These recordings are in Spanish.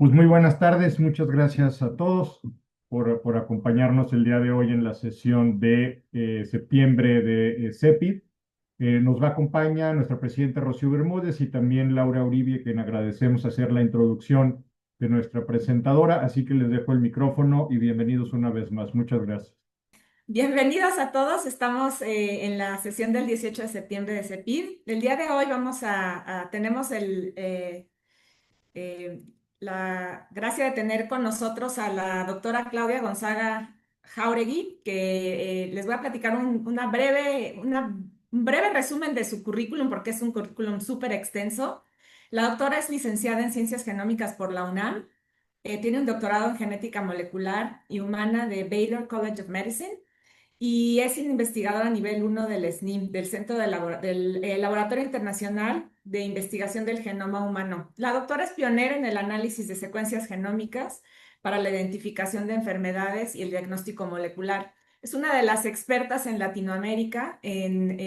Pues muy buenas tardes, muchas gracias a todos por acompañarnos el día de hoy en la sesión de septiembre de CEPID. Nos va a acompañar nuestra presidenta Rocío Bermúdez y también Laura Uribe, quien agradecemos hacer la introducción de nuestra presentadora, así que les dejo el micrófono y bienvenidos una vez más. Muchas gracias. Bienvenidos a todos. Estamos en la sesión del 18 de septiembre de CEPID. El día de hoy tenemos eh, la gracia de tener con nosotros a la doctora Claudia Gonzaga Jáuregui, que les voy a platicar un breve resumen de su currículum, porque es un currículum súper extenso. La doctora es licenciada en Ciencias Genómicas por la UNAM. Tiene un doctorado en genética molecular y humana de Baylor College of Medicine y es investigadora a nivel 1 del SNIM, del del Laboratorio Internacional de Investigación del Genoma Humano. La doctora es pionera en el análisis de secuencias genómicas para la identificación de enfermedades y el diagnóstico molecular. Es una de las expertas en Latinoamérica en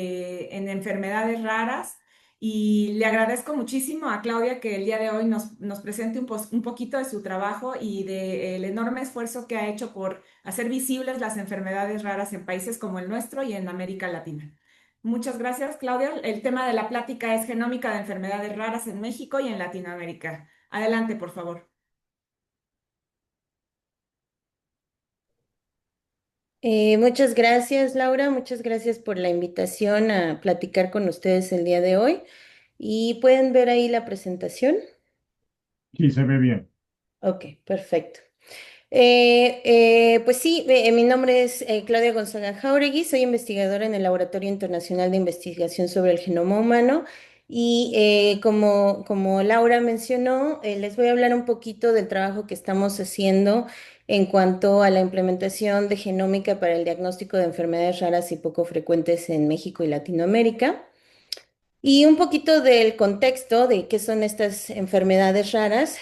enfermedades raras y le agradezco muchísimo a Claudia que el día de hoy nos presente un poquito de su trabajo y del enorme esfuerzo que ha hecho por hacer visibles las enfermedades raras en países como el nuestro y en América Latina. Muchas gracias, Claudia. El tema de la plática es genómica de enfermedades raras en México y en Latinoamérica. Adelante, por favor. Muchas gracias, Laura. Muchas gracias por la invitación a platicar con ustedes el día de hoy. Y pueden ver ahí la presentación. Sí, se ve bien. Ok, perfecto. Pues sí, mi nombre es Claudia Gonzaga Jáuregui, soy investigadora en el Laboratorio Internacional de Investigación sobre el Genoma Humano y como Laura mencionó, les voy a hablar un poquito del trabajo que estamos haciendo en cuanto a la implementación de genómica para el diagnóstico de enfermedades raras y poco frecuentes en México y Latinoamérica. Y un poquito del contexto de qué son estas enfermedades raras,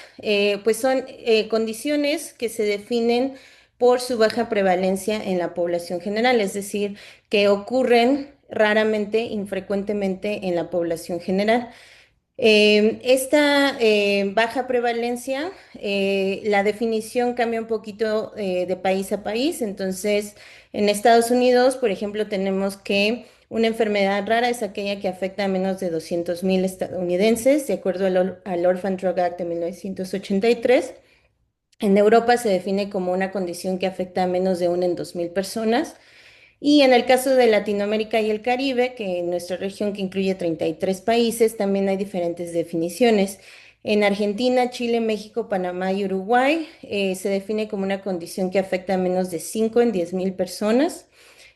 pues son condiciones que se definen por su baja prevalencia en la población general, es decir, que ocurren raramente, infrecuentemente en la población general. Esta baja prevalencia, la definición cambia un poquito de país a país. Entonces, en Estados Unidos, por ejemplo, tenemos que una enfermedad rara es aquella que afecta a menos de 200,000 estadounidenses, de acuerdo al Orphan Drug Act de 1983. En Europa se define como una condición que afecta a menos de una en 2,000 personas. Y en el caso de Latinoamérica y el Caribe, que en nuestra región que incluye 33 países, también hay diferentes definiciones. En Argentina, Chile, México, Panamá y Uruguay se define como una condición que afecta a menos de 5 en 10,000 personas.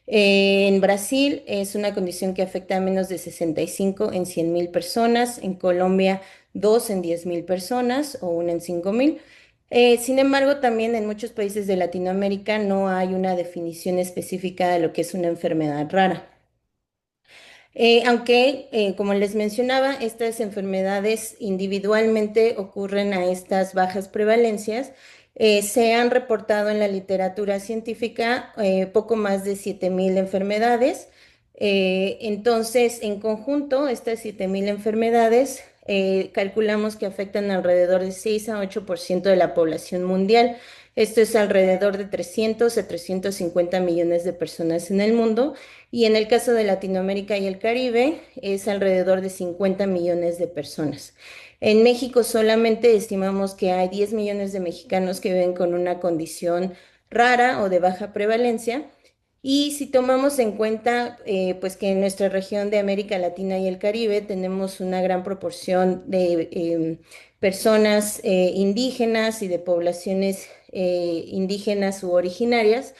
En Brasil es una condición que afecta a menos de 65 en 100,000 personas. En Colombia, 2 en 10,000 personas o 1 en 5,000. Sin embargo, también en muchos países de Latinoamérica no hay una definición específica de lo que es una enfermedad rara. Aunque, como les mencionaba, estas enfermedades individualmente ocurren a estas bajas prevalencias, se han reportado en la literatura científica poco más de 7,000 enfermedades. Entonces, en conjunto, estas 7,000 enfermedades calculamos que afectan alrededor de 6 a 8% de la población mundial. Esto es alrededor de 300 a 350 millones de personas en el mundo. Y en el caso de Latinoamérica y el Caribe es alrededor de 50 millones de personas. En México solamente estimamos que hay 10 millones de mexicanos que viven con una condición rara o de baja prevalencia. Y si tomamos en cuenta pues que en nuestra región de América Latina y el Caribe tenemos una gran proporción de personas indígenas y de poblaciones indígenas u originarias,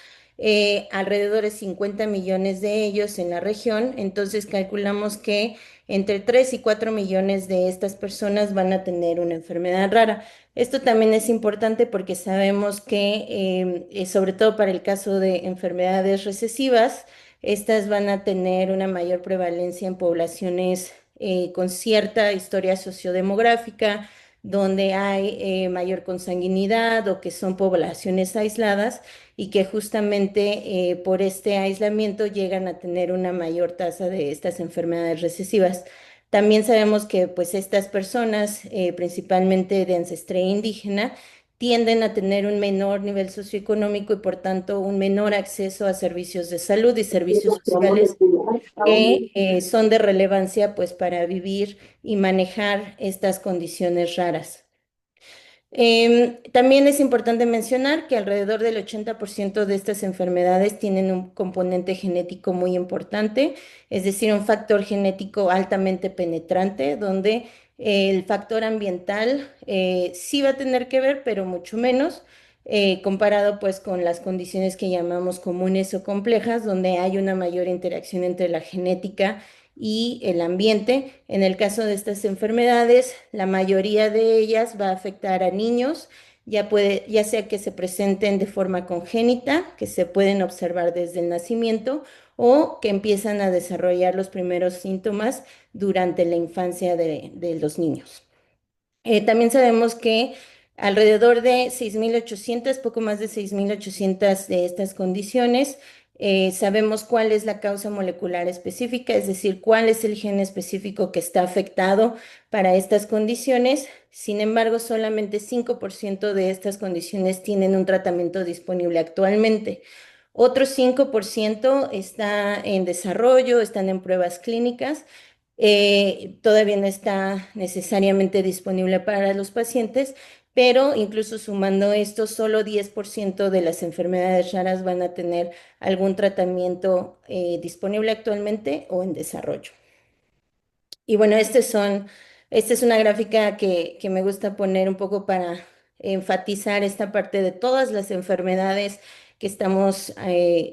alrededor de 50 millones de ellos en la región. Entonces calculamos que entre 3 y 4 millones de estas personas van a tener una enfermedad rara. Esto también es importante porque sabemos que, sobre todo para el caso de enfermedades recesivas, estas van a tener una mayor prevalencia en poblaciones con cierta historia sociodemográfica, donde hay mayor consanguinidad o que son poblaciones aisladas y que justamente por este aislamiento llegan a tener una mayor tasa de estas enfermedades recesivas. También sabemos que pues estas personas, principalmente de ancestría indígena, tienden a tener un menor nivel socioeconómico y por tanto un menor acceso a servicios de salud y servicios sociales que son de relevancia pues para vivir y manejar estas condiciones raras. También es importante mencionar que alrededor del 80% de estas enfermedades tienen un componente genético muy importante, es decir, un factor genético altamente penetrante, donde el factor ambiental sí va a tener que ver, pero mucho menos, comparado pues con las condiciones que llamamos comunes o complejas, donde hay una mayor interacción entre la genética y el ambiente. En el caso de estas enfermedades, la mayoría de ellas va a afectar a niños, ya sea que se presenten de forma congénita, que se pueden observar desde el nacimiento, o que empiezan a desarrollar los primeros síntomas durante la infancia de los niños. También sabemos que alrededor de 6.800, poco más de 6.800 de estas condiciones, sabemos cuál es la causa molecular específica, es decir, cuál es el gen específico que está afectado para estas condiciones. Sin embargo, solamente 5% de estas condiciones tienen un tratamiento disponible actualmente. Otro 5% está en desarrollo, están en pruebas clínicas. Todavía no está necesariamente disponible para los pacientes, pero incluso sumando esto, solo 10% de las enfermedades raras van a tener algún tratamiento disponible actualmente o en desarrollo. Y bueno, esta es una gráfica que me gusta poner un poco para enfatizar esta parte de todas las enfermedades que estamos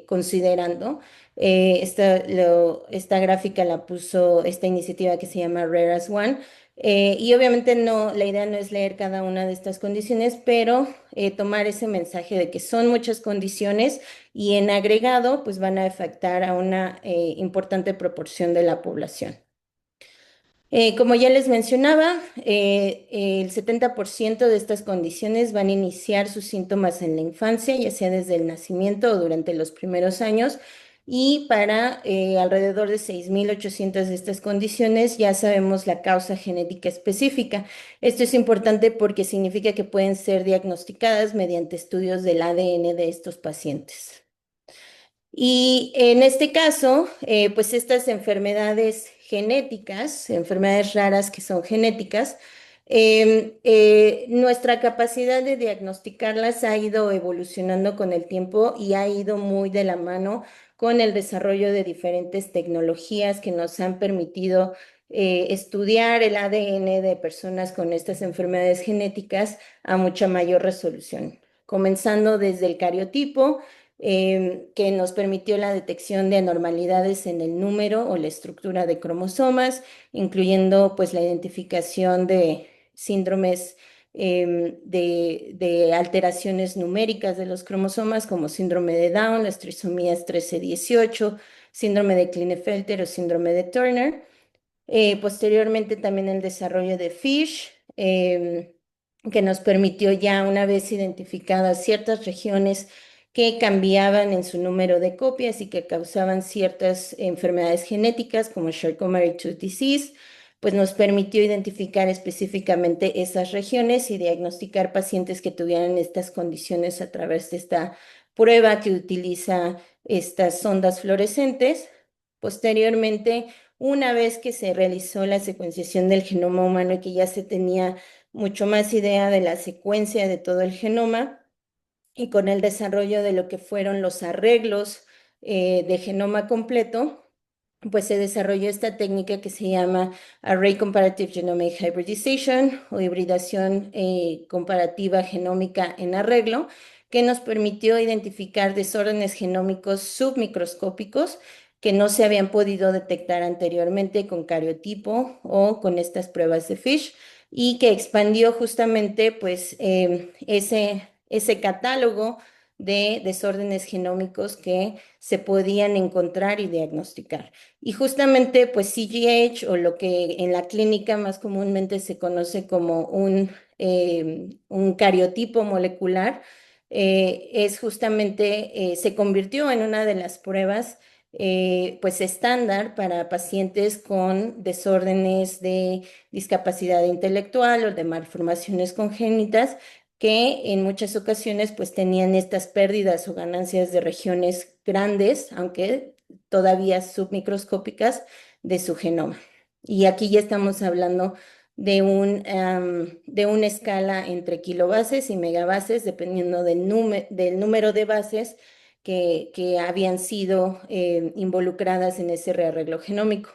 considerando. Esta gráfica la puso esta iniciativa que se llama Rare as One. Y obviamente no, la idea no es leer cada una de estas condiciones, pero tomar ese mensaje de que son muchas condiciones y en agregado pues van a afectar a una importante proporción de la población. Como ya les mencionaba, el 70% de estas condiciones van a iniciar sus síntomas en la infancia, ya sea desde el nacimiento o durante los primeros años, y para alrededor de 6.800 de estas condiciones ya sabemos la causa genética específica. Esto es importante porque significa que pueden ser diagnosticadas mediante estudios del ADN de estos pacientes. Y en este caso, pues estas enfermedades genéticas, enfermedades raras que son genéticas, nuestra capacidad de diagnosticarlas ha ido evolucionando con el tiempo y ha ido muy de la mano con el desarrollo de diferentes tecnologías que nos han permitido estudiar el ADN de personas con estas enfermedades genéticas a mucha mayor resolución, comenzando desde el cariotipo que nos permitió la detección de anormalidades en el número o la estructura de cromosomas, incluyendo pues la identificación de síndromes de alteraciones numéricas de los cromosomas como síndrome de Down, las trisomías 13-18, síndrome de Klinefelter o síndrome de Turner. Posteriormente también el desarrollo de FISH, que nos permitió ya una vez identificadas ciertas regiones que cambiaban en su número de copias y que causaban ciertas enfermedades genéticas como Charcot-Marie-Tooth disease, pues nos permitió identificar específicamente esas regiones y diagnosticar pacientes que tuvieran estas condiciones a través de esta prueba que utiliza estas ondas fluorescentes. Posteriormente, una vez que se realizó la secuenciación del genoma humano y que ya se tenía mucho más idea de la secuencia de todo el genoma, y con el desarrollo de lo que fueron los arreglos de genoma completo, pues se desarrolló esta técnica que se llama Array Comparative Genomic Hybridization o hibridación comparativa genómica en arreglo, que nos permitió identificar desórdenes genómicos submicroscópicos que no se habían podido detectar anteriormente con cariotipo o con estas pruebas de FISH y que expandió justamente pues ese catálogo de desórdenes genómicos que se podían encontrar y diagnosticar. Y justamente, pues CGH, o lo que en la clínica más comúnmente se conoce como un cariotipo molecular, es justamente, se convirtió en una de las pruebas pues estándar para pacientes con desórdenes de discapacidad intelectual o de malformaciones congénitas que en muchas ocasiones pues tenían estas pérdidas o ganancias de regiones grandes, aunque todavía submicroscópicas, de su genoma. Y aquí ya estamos hablando de una escala entre kilobases y megabases, dependiendo del número de bases que habían sido involucradas en ese rearreglo genómico.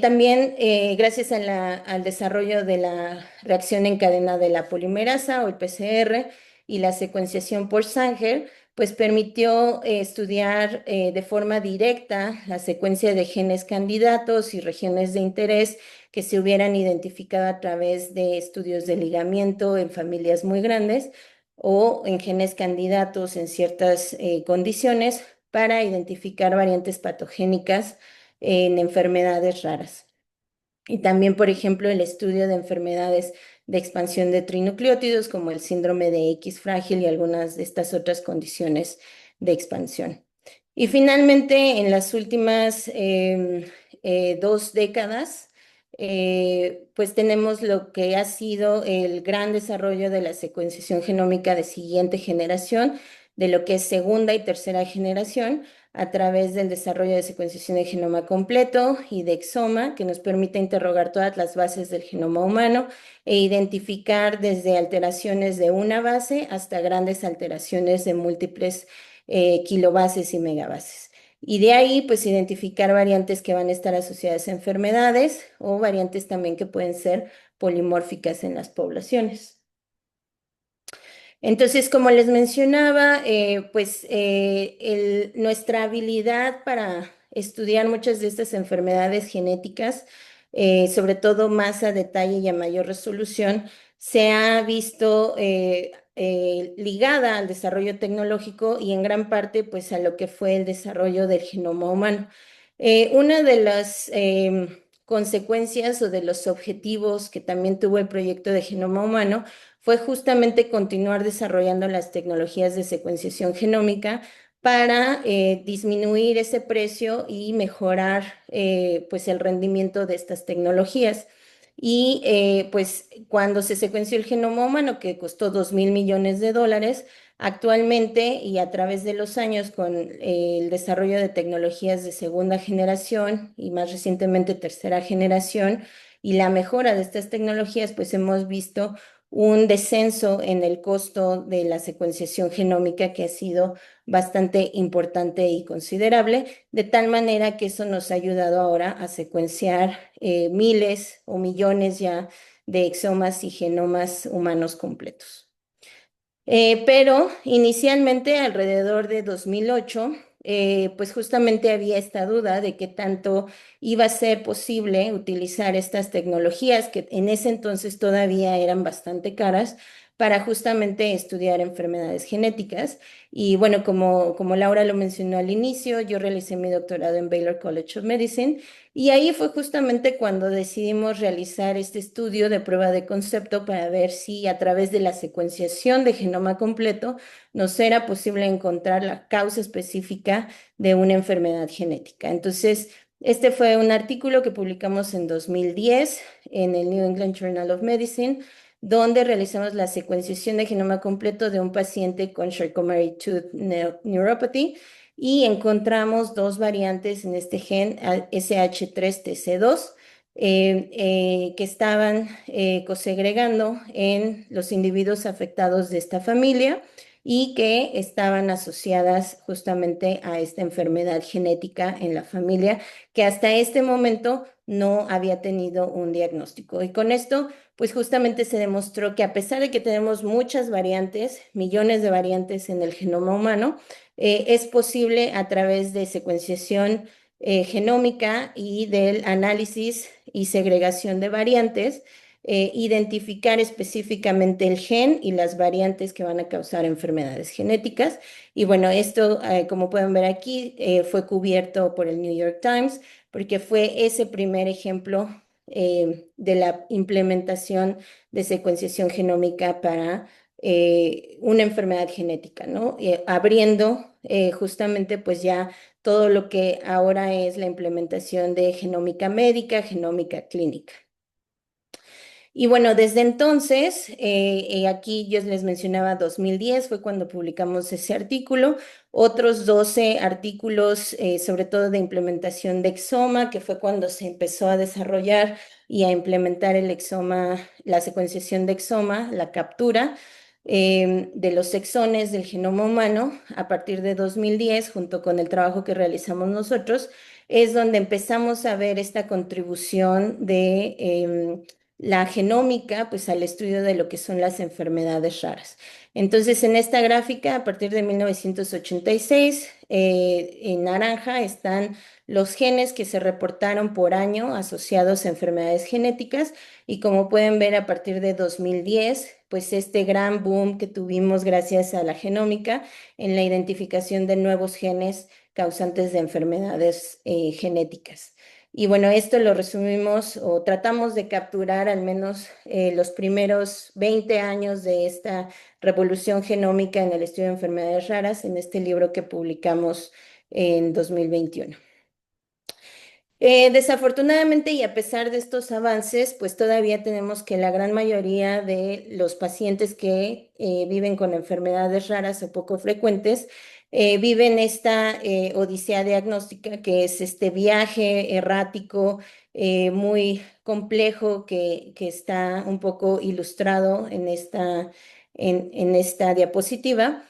También, gracias al desarrollo de la reacción en cadena de la polimerasa o el PCR y la secuenciación por Sanger, pues permitió estudiar de forma directa la secuencia de genes candidatos y regiones de interés que se hubieran identificado a través de estudios de ligamiento en familias muy grandes o en genes candidatos en ciertas condiciones para identificar variantes patogénicas en enfermedades raras. Y también, por ejemplo, el estudio de enfermedades de expansión de trinucleótidos, como el síndrome de X frágil y algunas de estas otras condiciones de expansión. Y finalmente, en las últimas 2 décadas, pues tenemos lo que ha sido el gran desarrollo de la secuenciación genómica de siguiente generación, de lo que es segunda y tercera generación, a través del desarrollo de secuenciación de genoma completo y de exoma, que nos permite interrogar todas las bases del genoma humano e identificar desde alteraciones de una base hasta grandes alteraciones de múltiples kilobases y megabases. Y de ahí, pues, identificar variantes que van a estar asociadas a enfermedades o variantes también que pueden ser polimórficas en las poblaciones. Entonces, como les mencionaba, nuestra habilidad para estudiar muchas de estas enfermedades genéticas, sobre todo más a detalle y a mayor resolución, se ha visto ligada al desarrollo tecnológico y en gran parte pues a lo que fue el desarrollo del genoma humano. Una de las consecuencias o de los objetivos que también tuvo el proyecto de genoma humano fue justamente continuar desarrollando las tecnologías de secuenciación genómica para disminuir ese precio y mejorar pues el rendimiento de estas tecnologías. Y pues cuando se secuenció el genoma humano, que costó 2.000 millones de dólares, actualmente y a través de los años con el desarrollo de tecnologías de segunda generación y más recientemente tercera generación y la mejora de estas tecnologías, pues hemos visto un descenso en el costo de la secuenciación genómica que ha sido bastante importante y considerable, de tal manera que eso nos ha ayudado ahora a secuenciar miles o millones ya de exomas y genomas humanos completos. Pero inicialmente, alrededor de 2008, pues justamente había esta duda de qué tanto iba a ser posible utilizar estas tecnologías que en ese entonces todavía eran bastante caras para justamente estudiar enfermedades genéticas. Y bueno, como Laura lo mencionó al inicio, yo realicé mi doctorado en Baylor College of Medicine y ahí fue justamente cuando decidimos realizar este estudio de prueba de concepto para ver si a través de la secuenciación de genoma completo nos era posible encontrar la causa específica de una enfermedad genética. Entonces, este fue un artículo que publicamos en 2010 en el New England Journal of Medicine, donde realizamos la secuenciación de genoma completo de un paciente con Charcot-Marie-Tooth neuropathy y encontramos 2 variantes en este gen, SH3TC2, que estaban cosegregando en los individuos afectados de esta familia y que estaban asociadas justamente a esta enfermedad genética en la familia, que hasta este momento no había tenido un diagnóstico. Y con esto, pues justamente se demostró que a pesar de que tenemos muchas variantes, millones de variantes en el genoma humano, es posible a través de secuenciación genómica y del análisis y segregación de variantes, identificar específicamente el gen y las variantes que van a causar enfermedades genéticas. Y bueno, esto, como pueden ver aquí, fue cubierto por el New York Times, porque fue ese primer ejemplo de la implementación de secuenciación genómica para una enfermedad genética, ¿no? Abriendo justamente pues ya todo lo que ahora es la implementación de genómica médica, genómica clínica. Y bueno, desde entonces, aquí yo les mencionaba 2010, fue cuando publicamos ese artículo, otros 12 artículos, sobre todo de implementación de exoma, que fue cuando se empezó a desarrollar y a implementar el exoma, la secuenciación de exoma, la captura de los exones del genoma humano a partir de 2010, junto con el trabajo que realizamos nosotros, es donde empezamos a ver esta contribución de la genómica, pues al estudio de lo que son las enfermedades raras. Entonces, en esta gráfica, a partir de 1986, en naranja están los genes que se reportaron por año asociados a enfermedades genéticas y como pueden ver a partir de 2010, pues este gran boom que tuvimos gracias a la genómica en la identificación de nuevos genes causantes de enfermedades genéticas. Y bueno, esto lo resumimos o tratamos de capturar al menos los primeros 20 años de esta revolución genómica en el estudio de enfermedades raras en este libro que publicamos en 2021. Desafortunadamente y a pesar de estos avances, pues todavía tenemos que la gran mayoría de los pacientes que viven con enfermedades raras o poco frecuentes viven esta odisea diagnóstica, que es este viaje errático muy complejo que está un poco ilustrado en esta diapositiva,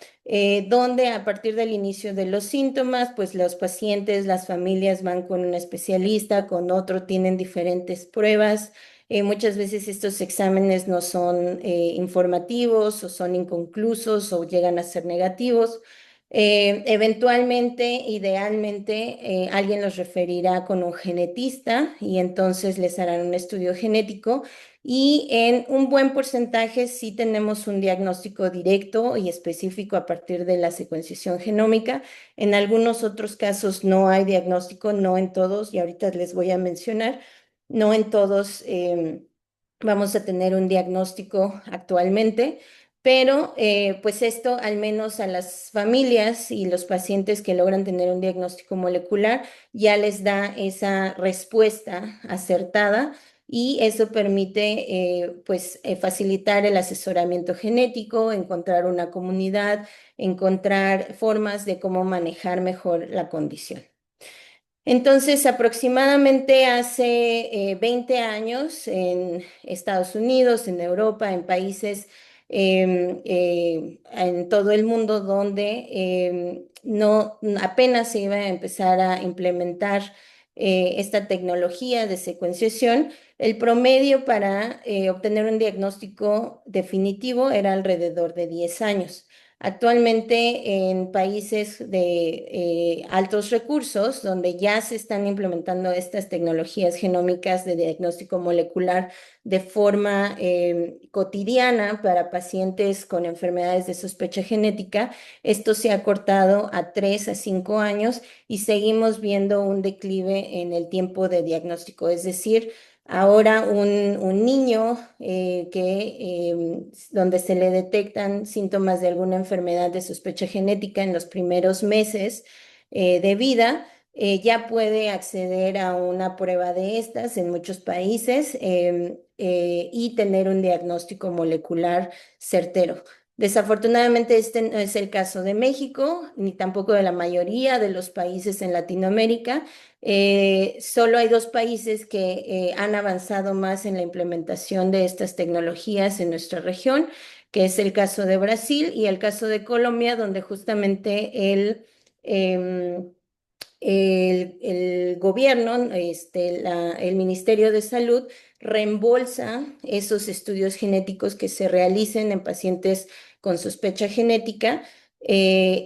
donde a partir del inicio de los síntomas, pues los pacientes, las familias van con un especialista, con otro, tienen diferentes pruebas. Muchas veces estos exámenes no son informativos o son inconclusos o llegan a ser negativos. Eventualmente, idealmente, alguien los referirá con un genetista y entonces les harán un estudio genético y en un buen porcentaje sí tenemos un diagnóstico directo y específico a partir de la secuenciación genómica. En algunos otros casos no hay diagnóstico, no en todos, y ahorita les voy a mencionar, no en todos vamos a tener un diagnóstico actualmente. Pero pues esto al menos a las familias y los pacientes que logran tener un diagnóstico molecular ya les da esa respuesta acertada y eso permite pues facilitar el asesoramiento genético, encontrar una comunidad, encontrar formas de cómo manejar mejor la condición. Entonces, aproximadamente hace 20 años en Estados Unidos, en Europa, en países en todo el mundo donde no apenas se iba a empezar a implementar esta tecnología de secuenciación, el promedio para obtener un diagnóstico definitivo era alrededor de 10 años. Actualmente en países de altos recursos, donde ya se están implementando estas tecnologías genómicas de diagnóstico molecular de forma cotidiana para pacientes con enfermedades de sospecha genética, esto se ha cortado a 3 a 5 años y seguimos viendo un declive en el tiempo de diagnóstico. Es decir, ahora un niño donde se le detectan síntomas de alguna enfermedad de sospecha genética en los primeros meses de vida, ya puede acceder a una prueba de estas en muchos países y tener un diagnóstico molecular certero. Desafortunadamente, este no es el caso de México, ni tampoco de la mayoría de los países en Latinoamérica. Solo hay 2 países que han avanzado más en la implementación de estas tecnologías en nuestra región, que es el caso de Brasil y el caso de Colombia, donde justamente em, el gobierno, el Ministerio de Salud, reembolsa esos estudios genéticos que se realicen en pacientes con sospecha genética,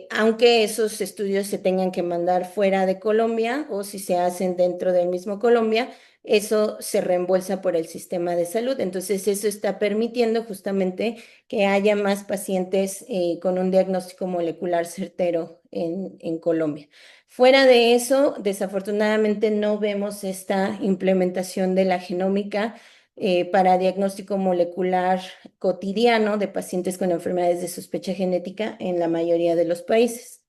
aunque esos estudios se tengan que mandar fuera de Colombia o si se hacen dentro del mismo Colombia, eso se reembolsa por el sistema de salud. Entonces, eso está permitiendo justamente que haya más pacientes con un diagnóstico molecular certero en Colombia. Fuera de eso, desafortunadamente no vemos esta implementación de la genómica para diagnóstico molecular cotidiano de pacientes con enfermedades de sospecha genética en la mayoría de los países.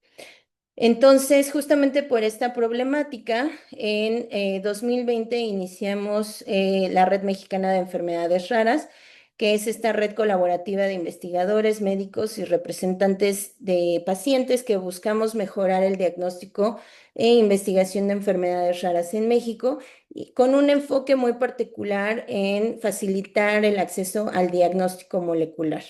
Entonces, justamente por esta problemática, en 2020 iniciamos la Red Mexicana de Enfermedades Raras, que es esta red colaborativa de investigadores, médicos y representantes de pacientes que buscamos mejorar el diagnóstico e investigación de enfermedades raras en México, y con un enfoque muy particular en facilitar el acceso al diagnóstico molecular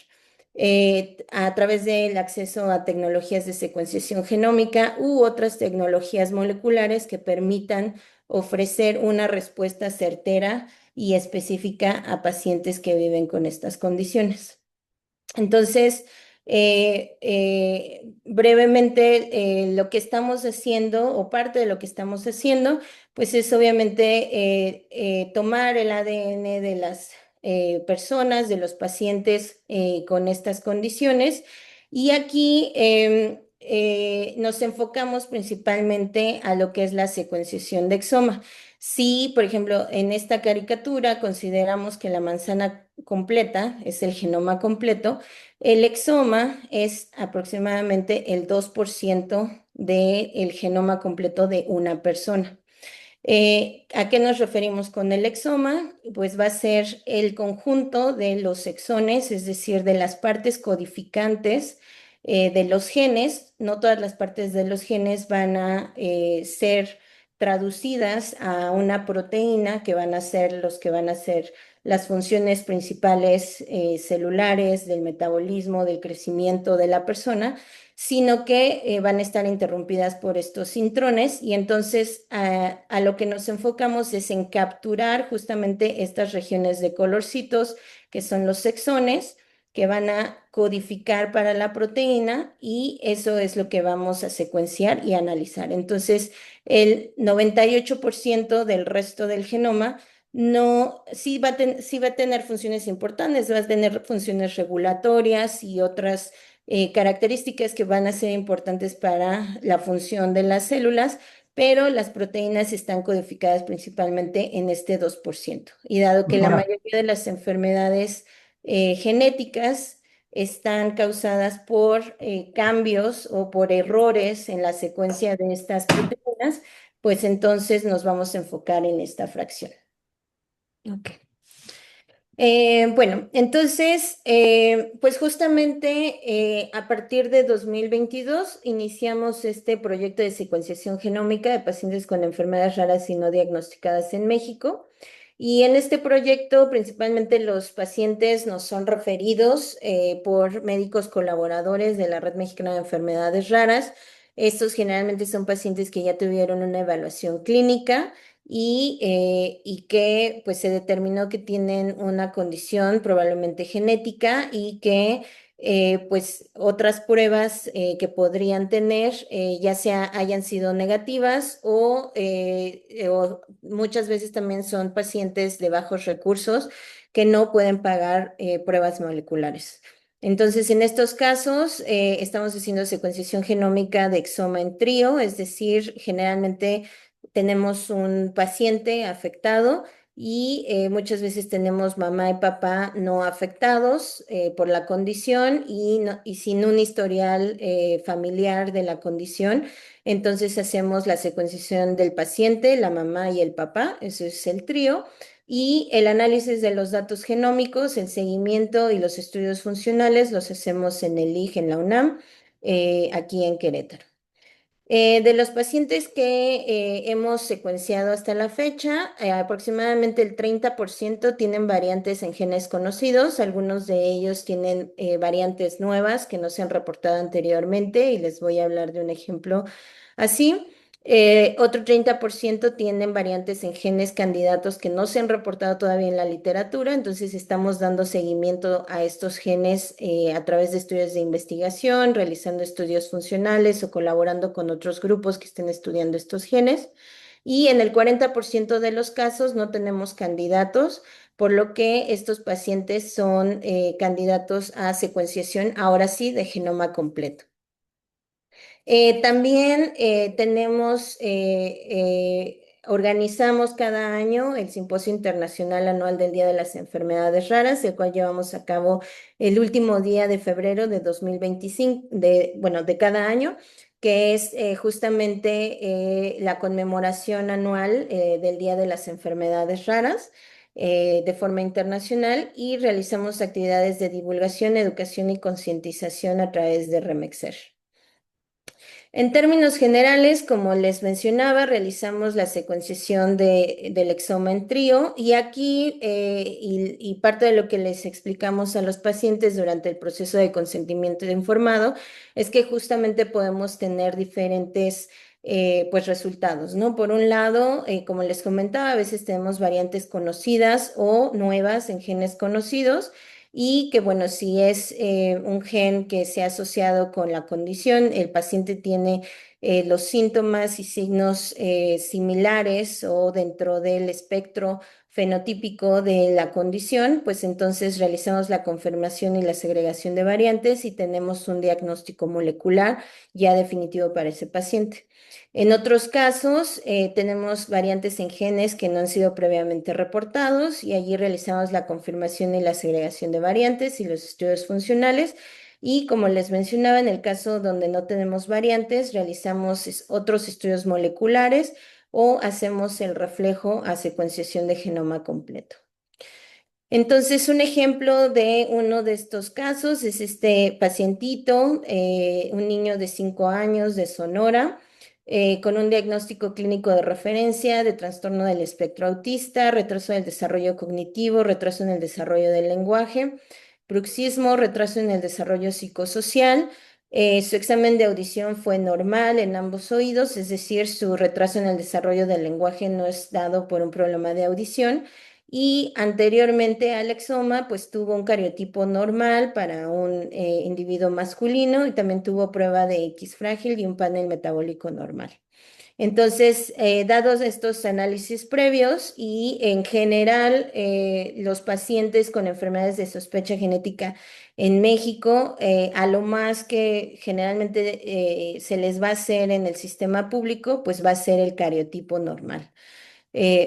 a través del acceso a tecnologías de secuenciación genómica u otras tecnologías moleculares que permitan ofrecer una respuesta certera y específica a pacientes que viven con estas condiciones. Entonces, brevemente, lo que estamos haciendo, o parte de lo que estamos haciendo, pues es obviamente tomar el ADN de las personas, de los pacientes con estas condiciones. Y aquí nos enfocamos principalmente a lo que es la secuenciación de exoma. Si, por ejemplo, en esta caricatura consideramos que la manzana completa es el genoma completo, el exoma es aproximadamente el 2% del genoma completo de una persona. ¿A qué nos referimos con el exoma? Pues va a ser el conjunto de los exones, es decir, de las partes codificantes de los genes. No todas las partes de los genes van a ser traducidas a una proteína que van a ser los que van a ser las funciones principales celulares del metabolismo, del crecimiento de la persona, sino que van a estar interrumpidas por estos intrones y entonces a lo que nos enfocamos es en capturar justamente estas regiones de colorcitos que son los exones que van a codificar para la proteína y eso es lo que vamos a secuenciar y analizar. Entonces, el 98% del resto del genoma no, sí va a tener funciones importantes, va a tener funciones regulatorias y otras características que van a ser importantes para la función de las células, pero las proteínas están codificadas principalmente en este 2%. Y dado que la Doctora, mayoría de las enfermedades genéticas están causadas por cambios o por errores en la secuencia de estas proteínas, pues entonces nos vamos a enfocar en esta fracción. Ok. Bueno, entonces, pues justamente a partir de 2022 iniciamos este proyecto de secuenciación genómica de pacientes con enfermedades raras y no diagnosticadas en México. Y en este proyecto, principalmente los pacientes nos son referidos por médicos colaboradores de la Red Mexicana de Enfermedades Raras. Estos generalmente son pacientes que ya tuvieron una evaluación clínica y que pues se determinó que tienen una condición probablemente genética y que pues otras pruebas que podrían tener ya sea hayan sido negativas o muchas veces también son pacientes de bajos recursos que no pueden pagar pruebas moleculares. Entonces, en estos casos, estamos haciendo secuenciación genómica de exoma en trío, es decir, generalmente tenemos un paciente afectado y muchas veces tenemos mamá y papá no afectados por la condición y sin un historial familiar de la condición. Entonces hacemos la secuenciación del paciente, la mamá y el papá, ese es el trío, y el análisis de los datos genómicos, el seguimiento y los estudios funcionales los hacemos en el IG, en la UNAM, aquí en Querétaro. De los pacientes que hemos secuenciado hasta la fecha, aproximadamente el 30% tienen variantes en genes conocidos, algunos de ellos tienen variantes nuevas que no se han reportado anteriormente y les voy a hablar de un ejemplo así. Otro 30% tienen variantes en genes candidatos que no se han reportado todavía en la literatura, entonces estamos dando seguimiento a estos genes a través de estudios de investigación, realizando estudios funcionales o colaborando con otros grupos que estén estudiando estos genes. Y en el 40% de los casos no tenemos candidatos, por lo que estos pacientes son candidatos a secuenciación, ahora sí, de genoma completo. También tenemos organizamos cada año el Simposio Internacional Anual del Día de las Enfermedades Raras, el cual llevamos a cabo el último día de febrero de 2025, bueno, de cada año, que es justamente la conmemoración anual del Día de las Enfermedades Raras de forma internacional, y realizamos actividades de divulgación, educación y concientización a través de Remexer. En términos generales, como les mencionaba, realizamos la secuenciación del exoma en trío, y aquí y parte de lo que les explicamos a los pacientes durante el proceso de consentimiento informado es que justamente podemos tener diferentes pues resultados, ¿no? Por un lado, como les comentaba, a veces tenemos variantes conocidas o nuevas en genes conocidos, y que bueno, si es un gen que se ha asociado con la condición, el paciente tiene los síntomas y signos similares o dentro del espectro fenotípico de la condición, pues entonces realizamos la confirmación y la segregación de variantes y tenemos un diagnóstico molecular ya definitivo para ese paciente. En otros casos, tenemos variantes en genes que no han sido previamente reportados, y allí realizamos la confirmación y la segregación de variantes y los estudios funcionales. Y como les mencionaba, en el caso donde no tenemos variantes, realizamos otros estudios moleculares o hacemos el reflejo a secuenciación de genoma completo. Entonces, un ejemplo de uno de estos casos es este pacientito, un niño de 5 años de Sonora, con un diagnóstico clínico de referencia de trastorno del espectro autista, retraso del desarrollo cognitivo, retraso en el desarrollo del lenguaje, bruxismo, retraso en el desarrollo psicosocial. Su examen de audición fue normal en ambos oídos, es decir, su retraso en el desarrollo del lenguaje no es dado por un problema de audición. Y anteriormente al exoma, pues tuvo un cariotipo normal para un individuo masculino, y también tuvo prueba de X frágil y un panel metabólico normal. Entonces, dados estos análisis previos y en general los pacientes con enfermedades de sospecha genética en México, a lo más que generalmente se les va a hacer en el sistema público, pues va a ser el cariotipo normal.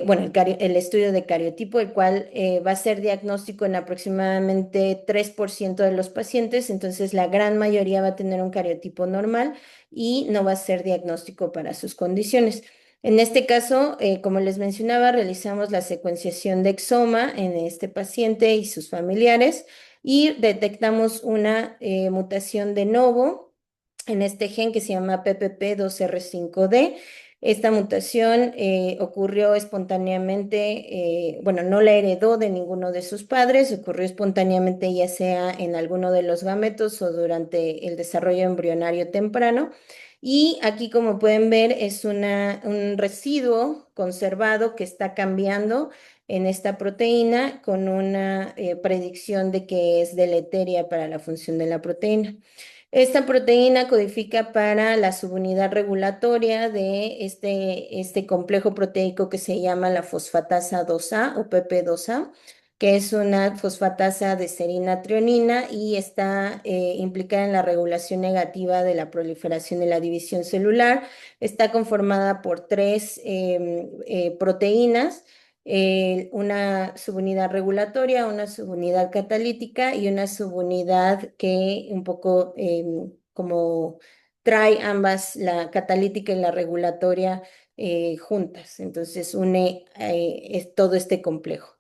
Bueno, el estudio de cariotipo, el cual va a ser diagnóstico en aproximadamente 3% de los pacientes, entonces la gran mayoría va a tener un cariotipo normal y no va a ser diagnóstico para sus condiciones. En este caso, como les mencionaba, realizamos la secuenciación de exoma en este paciente y sus familiares, y detectamos una mutación de novo en este gen que se llama PPP2R5D. Esta mutación ocurrió espontáneamente, bueno, no la heredó de ninguno de sus padres, ocurrió espontáneamente ya sea en alguno de los gametos o durante el desarrollo embrionario temprano. Y aquí, como pueden ver, es un residuo conservado que está cambiando en esta proteína con una predicción de que es deleteria para la función de la proteína. Esta proteína codifica para la subunidad regulatoria de este complejo proteico que se llama la fosfatasa 2A o PP2A, que es una fosfatasa de serina trionina y está implicada en la regulación negativa de la proliferación y la división celular. Está conformada por tres proteínas, una subunidad regulatoria, una subunidad catalítica y una subunidad que un poco como trae ambas, la catalítica y la regulatoria, juntas. Entonces une todo este complejo.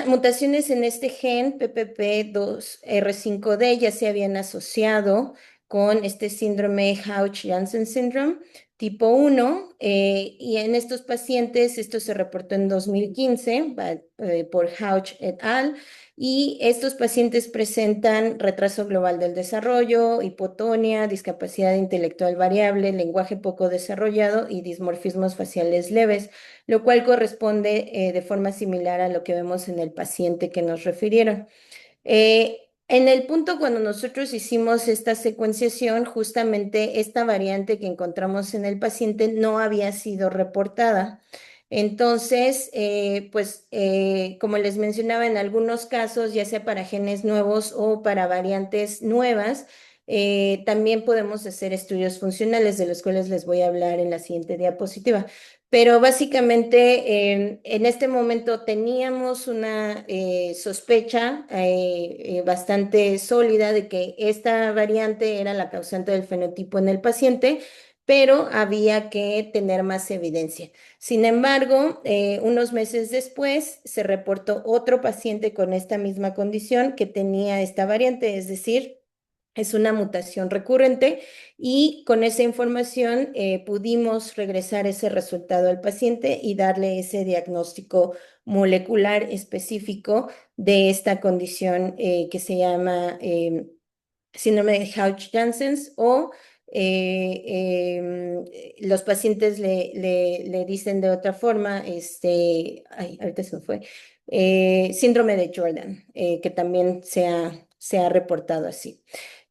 Mutaciones en este gen PPP2R5D ya se habían asociado con este síndrome Hauch-Janssen Syndrome tipo 1, y en estos pacientes esto se reportó en 2015 por Hauch et al. Y estos pacientes presentan retraso global del desarrollo, hipotonia, discapacidad intelectual variable, lenguaje poco desarrollado y dismorfismos faciales leves, lo cual corresponde de forma similar a lo que vemos en el paciente que nos refirieron. En el punto cuando nosotros hicimos esta secuenciación, justamente esta variante que encontramos en el paciente no había sido reportada. Entonces, pues como les mencionaba, en algunos casos, ya sea para genes nuevos o para variantes nuevas, También podemos hacer estudios funcionales, de los cuales les voy a hablar en la siguiente diapositiva. Pero básicamente en este momento teníamos una sospecha bastante sólida de que esta variante era la causante del fenotipo en el paciente, pero había que tener más evidencia. Sin embargo, unos meses después se reportó otro paciente con esta misma condición que tenía esta variante, es decir, es una mutación recurrente y con esa información pudimos regresar ese resultado al paciente y darle ese diagnóstico molecular específico de esta condición que se llama síndrome de Hodge-Janssen o los pacientes le dicen de otra forma, ahorita se me fue, síndrome de Jordan, que también se ha reportado así.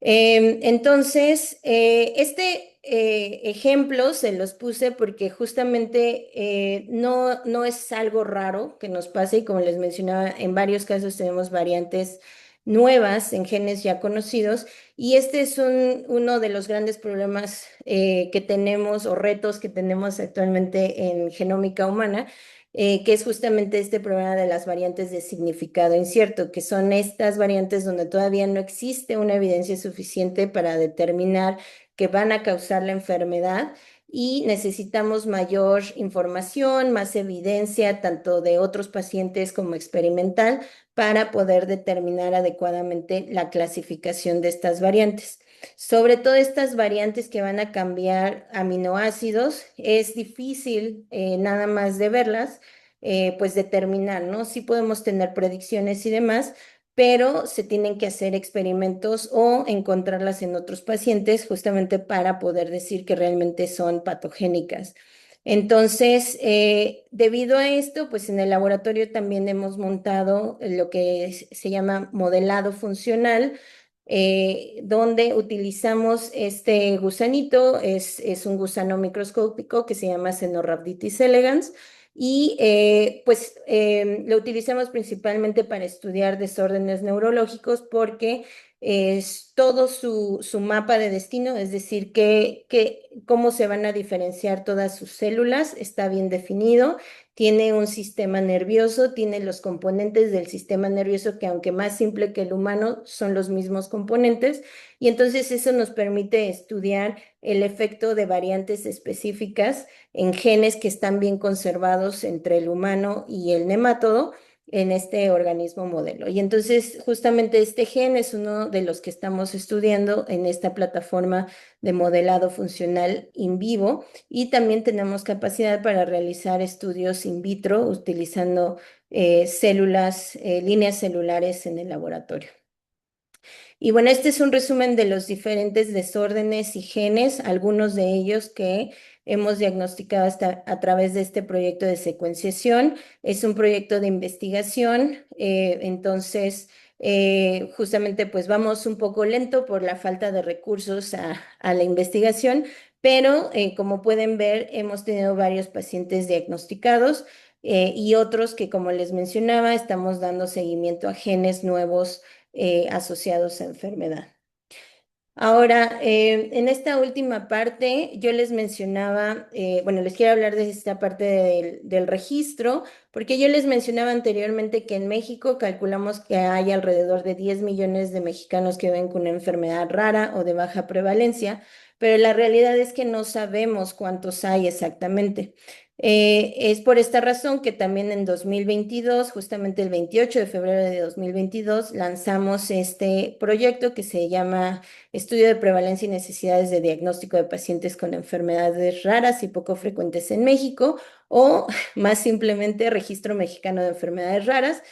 Entonces, este ejemplo se los puse porque justamente no es algo raro que nos pase y como les mencionaba, en varios casos tenemos variantes nuevas en genes ya conocidos y este es uno de los grandes problemas que tenemos o retos que tenemos actualmente en genómica humana, que es justamente este problema de las variantes de significado incierto, que son estas variantes donde todavía no existe una evidencia suficiente para determinar que van a causar la enfermedad y necesitamos mayor información, más evidencia, tanto de otros pacientes como experimental, para poder determinar adecuadamente la clasificación de estas variantes. Sobre todo estas variantes que van a cambiar aminoácidos, es difícil nada más de verlas, pues determinar, ¿no? Sí podemos tener predicciones y demás, pero se tienen que hacer experimentos o encontrarlas en otros pacientes justamente para poder decir que realmente son patogénicas. Entonces, debido a esto, pues en el laboratorio también hemos montado lo que se llama modelado funcional, donde utilizamos este gusanito, es un gusano microscópico que se llama Cenorhabditis elegans, y pues lo utilizamos principalmente para estudiar desórdenes neurológicos porque es todo su mapa de destino, es decir, cómo se van a diferenciar todas sus células, está bien definido, tiene un sistema nervioso, tiene los componentes del sistema nervioso que aunque más simple que el humano, son los mismos componentes, y entonces eso nos permite estudiar el efecto de variantes específicas en genes que están bien conservados entre el humano y el nemátodo en este organismo modelo. Y entonces justamente este gen es uno de los que estamos estudiando en esta plataforma de modelado funcional in vivo y también tenemos capacidad para realizar estudios in vitro utilizando células, líneas celulares en el laboratorio. Y bueno, este es un resumen de los diferentes desórdenes y genes, algunos de ellos que hemos diagnosticado a través de este proyecto de secuenciación. Es un proyecto de investigación, entonces justamente pues vamos un poco lento por la falta de recursos a la investigación, pero como pueden ver hemos tenido varios pacientes diagnosticados y otros que como les mencionaba estamos dando seguimiento a genes nuevos asociados a enfermedad. Ahora, en esta última parte, yo les mencionaba, bueno, les quiero hablar de esta parte del registro, porque yo les mencionaba anteriormente que en México calculamos que hay alrededor de 10 millones de mexicanos que viven con una enfermedad rara o de baja prevalencia, pero la realidad es que no sabemos cuántos hay exactamente. Es por esta razón que también en 2022, justamente el 28 de febrero de 2022, lanzamos este proyecto que se llama Estudio de Prevalencia y Necesidades de Diagnóstico de Pacientes con Enfermedades Raras y Poco Frecuentes en México, o más simplemente Registro Mexicano de Enfermedades Raras,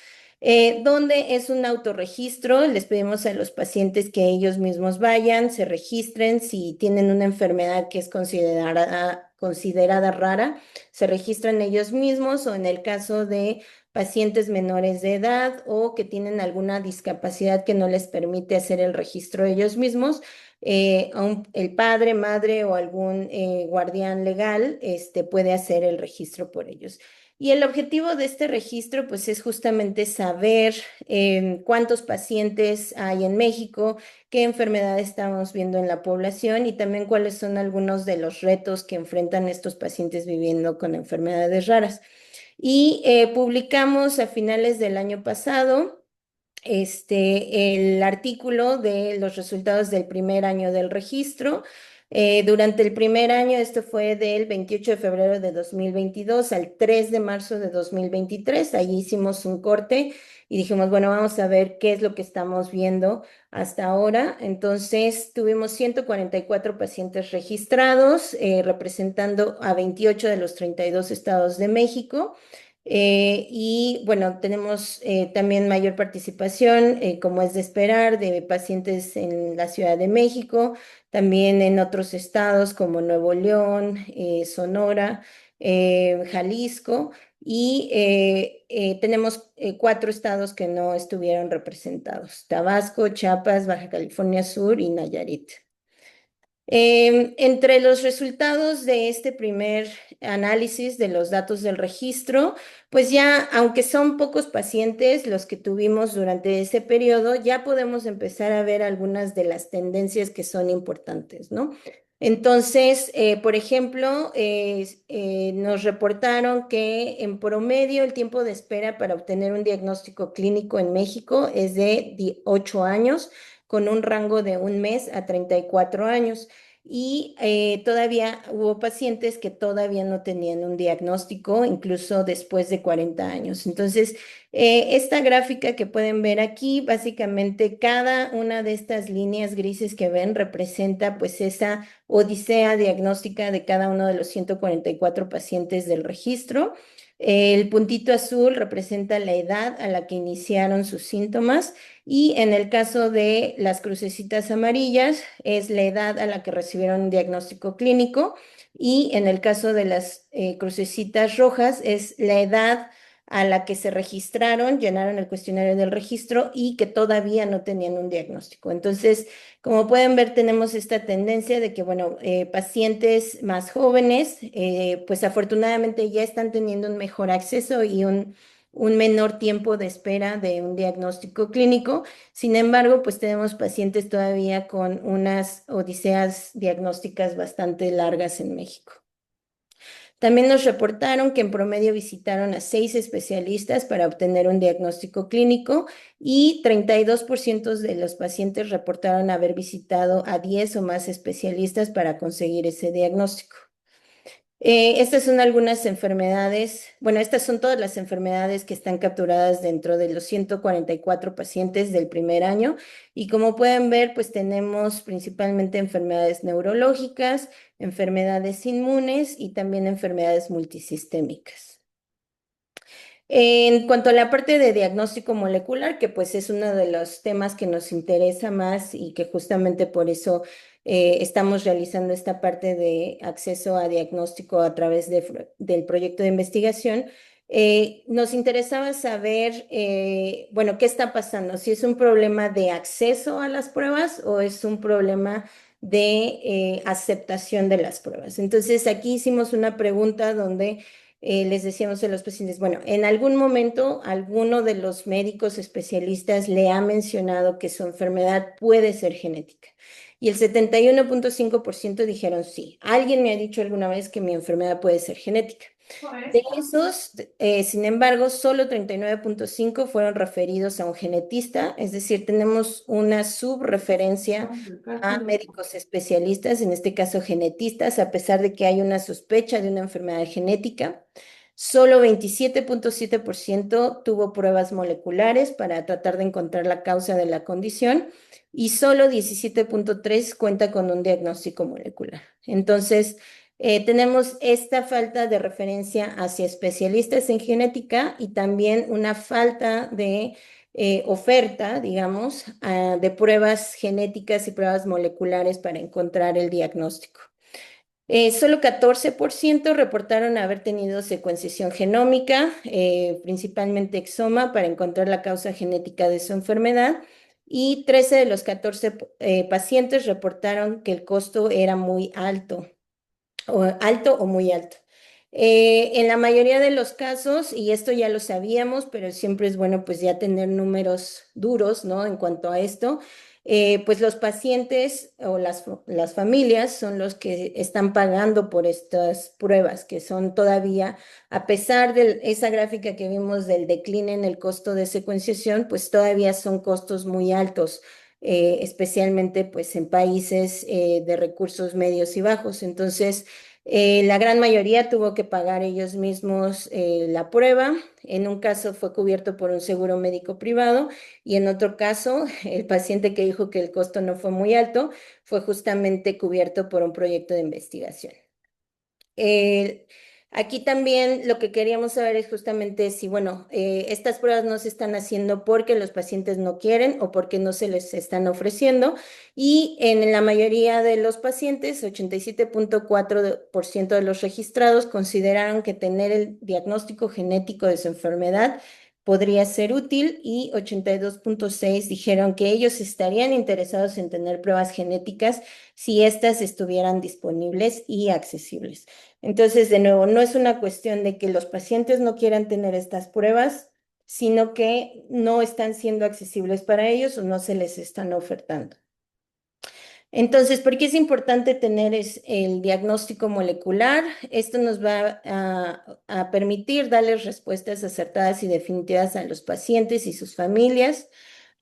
donde es un autorregistro. Les pedimos a los pacientes que ellos mismos vayan, se registren si tienen una enfermedad que es considerada rara, se registran ellos mismos o en el caso de pacientes menores de edad o que tienen alguna discapacidad que no les permite hacer el registro ellos mismos, el padre, madre o algún guardián legal puede hacer el registro por ellos. Y el objetivo de este registro, pues, es justamente saber cuántos pacientes hay en México, qué enfermedades estamos viendo en la población y también cuáles son algunos de los retos que enfrentan estos pacientes viviendo con enfermedades raras. Y publicamos a finales del año pasado el artículo de los resultados del primer año del registro. Durante el primer año, esto fue del 28 de febrero de 2022 al 3 de marzo de 2023. Allí hicimos un corte y dijimos, bueno, vamos a ver qué es lo que estamos viendo hasta ahora. Entonces, tuvimos 144 pacientes registrados, representando a 28 de los 32 estados de México. Y bueno, tenemos también mayor participación, como es de esperar, de pacientes en la Ciudad de México, también en otros estados como Nuevo León, Sonora, Jalisco, y tenemos 4 estados que no estuvieron representados: Tabasco, Chiapas, Baja California Sur y Nayarit. Entre los resultados de este primer análisis de los datos del registro, pues ya, aunque son pocos pacientes los que tuvimos durante ese periodo, ya podemos empezar a ver algunas de las tendencias que son importantes, ¿no? Entonces, por ejemplo, nos reportaron que en promedio el tiempo de espera para obtener un diagnóstico clínico en México es de 8 años, con un rango de 1 mes a 34 años. Y todavía hubo pacientes que todavía no tenían un diagnóstico, incluso después de 40 años. Entonces, esta gráfica que pueden ver aquí, básicamente cada una de estas líneas grises que ven representa pues esa odisea diagnóstica de cada uno de los 144 pacientes del registro. El puntito azul representa la edad a la que iniciaron sus síntomas y en el caso de las crucecitas amarillas es la edad a la que recibieron un diagnóstico clínico y en el caso de las crucecitas rojas es la edad a la que se registraron, llenaron el cuestionario del registro y que todavía no tenían un diagnóstico. Entonces, como pueden ver, tenemos esta tendencia de que, bueno, pacientes más jóvenes, pues afortunadamente ya están teniendo un mejor acceso y un menor tiempo de espera de un diagnóstico clínico. Sin embargo, pues tenemos pacientes todavía con unas odiseas diagnósticas bastante largas en México. También nos reportaron que en promedio visitaron a 6 especialistas para obtener un diagnóstico clínico y 32% de los pacientes reportaron haber visitado a 10 o más especialistas para conseguir ese diagnóstico. Estas son algunas enfermedades, bueno, estas son todas las enfermedades que están capturadas dentro de los 144 pacientes del primer año y como pueden ver, pues tenemos principalmente enfermedades neurológicas, enfermedades inmunes y también enfermedades multisistémicas. En cuanto a la parte de diagnóstico molecular, que pues es uno de los temas que nos interesa más y que justamente por eso estamos realizando esta parte de acceso a diagnóstico a través del proyecto de investigación, nos interesaba saber, bueno, qué está pasando, si es un problema de acceso a las pruebas o es un problema de aceptación de las pruebas. Entonces, aquí hicimos una pregunta donde les decíamos a los pacientes, bueno, en algún momento alguno de los médicos especialistas le ha mencionado que su enfermedad puede ser genética. Y el 71.5% dijeron sí. Alguien me ha dicho alguna vez que mi enfermedad puede ser genética. De esos, sin embargo, solo 39.5 fueron referidos a un genetista, es decir, tenemos una subreferencia a médicos especialistas, en este caso genetistas, a pesar de que hay una sospecha de una enfermedad genética. Solo 27.7% tuvo pruebas moleculares para tratar de encontrar la causa de la condición y solo 17.3 cuenta con un diagnóstico molecular. Entonces, tenemos esta falta de referencia hacia especialistas en genética y también una falta de oferta, digamos, de pruebas genéticas y pruebas moleculares para encontrar el diagnóstico. Solo 14% reportaron haber tenido secuenciación genómica, principalmente exoma, para encontrar la causa genética de su enfermedad. Y 13 de los 14 pacientes reportaron que el costo era muy alto o muy alto. En la mayoría de los casos, y esto ya lo sabíamos, pero siempre es bueno pues ya tener números duros, ¿no? En cuanto a esto, pues los pacientes o las familias son los que están pagando por estas pruebas, que son todavía, a pesar de esa gráfica que vimos del decline en el costo de secuenciación, pues todavía son costos muy altos. Especialmente pues en países de recursos medios y bajos. Entonces, la gran mayoría tuvo que pagar ellos mismos la prueba. En un caso fue cubierto por un seguro médico privado y en otro caso el paciente que dijo que el costo no fue muy alto fue justamente cubierto por un proyecto de investigación. Eh, Aquí también lo que queríamos saber es justamente si, bueno, estas pruebas no se están haciendo porque los pacientes no quieren o porque no se les están ofreciendo. Y en la mayoría de los pacientes, 87.4% de los registrados consideraron que tener el diagnóstico genético de su enfermedad podría ser útil y 82.6% dijeron que ellos estarían interesados en tener pruebas genéticas si éstas estuvieran disponibles y accesibles. Entonces, de nuevo, no es una cuestión de que los pacientes no quieran tener estas pruebas, sino que no están siendo accesibles para ellos o no se les están ofertando. Entonces, ¿por qué es importante tener el diagnóstico molecular? Esto nos va a permitir darles respuestas acertadas y definitivas a los pacientes y sus familias,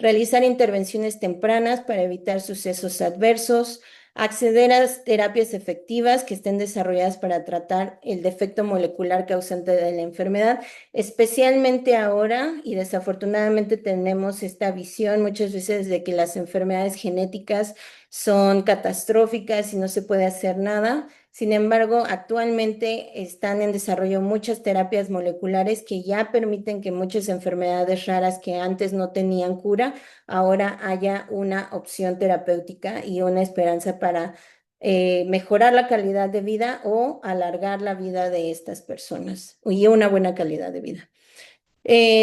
realizar intervenciones tempranas para evitar sucesos adversos, acceder a terapias efectivas que estén desarrolladas para tratar el defecto molecular causante de la enfermedad, especialmente ahora, y desafortunadamente tenemos esta visión muchas veces de que las enfermedades genéticas son catastróficas y no se puede hacer nada. Sin embargo, actualmente están en desarrollo muchas terapias moleculares que ya permiten que muchas enfermedades raras que antes no tenían cura, ahora haya una opción terapéutica y una esperanza para mejorar la calidad de vida o alargar la vida de estas personas y una buena calidad de vida.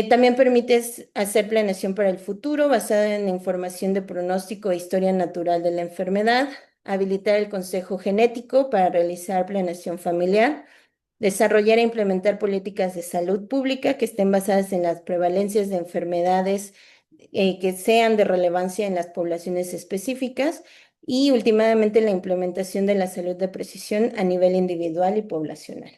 También permite hacer planeación para el futuro basada en información de pronóstico e historia natural de la enfermedad, habilitar el consejo genético para realizar planeación familiar, desarrollar e implementar políticas de salud pública que estén basadas en las prevalencias de enfermedades que sean de relevancia en las poblaciones específicas y últimamente la implementación de la salud de precisión a nivel individual y poblacional.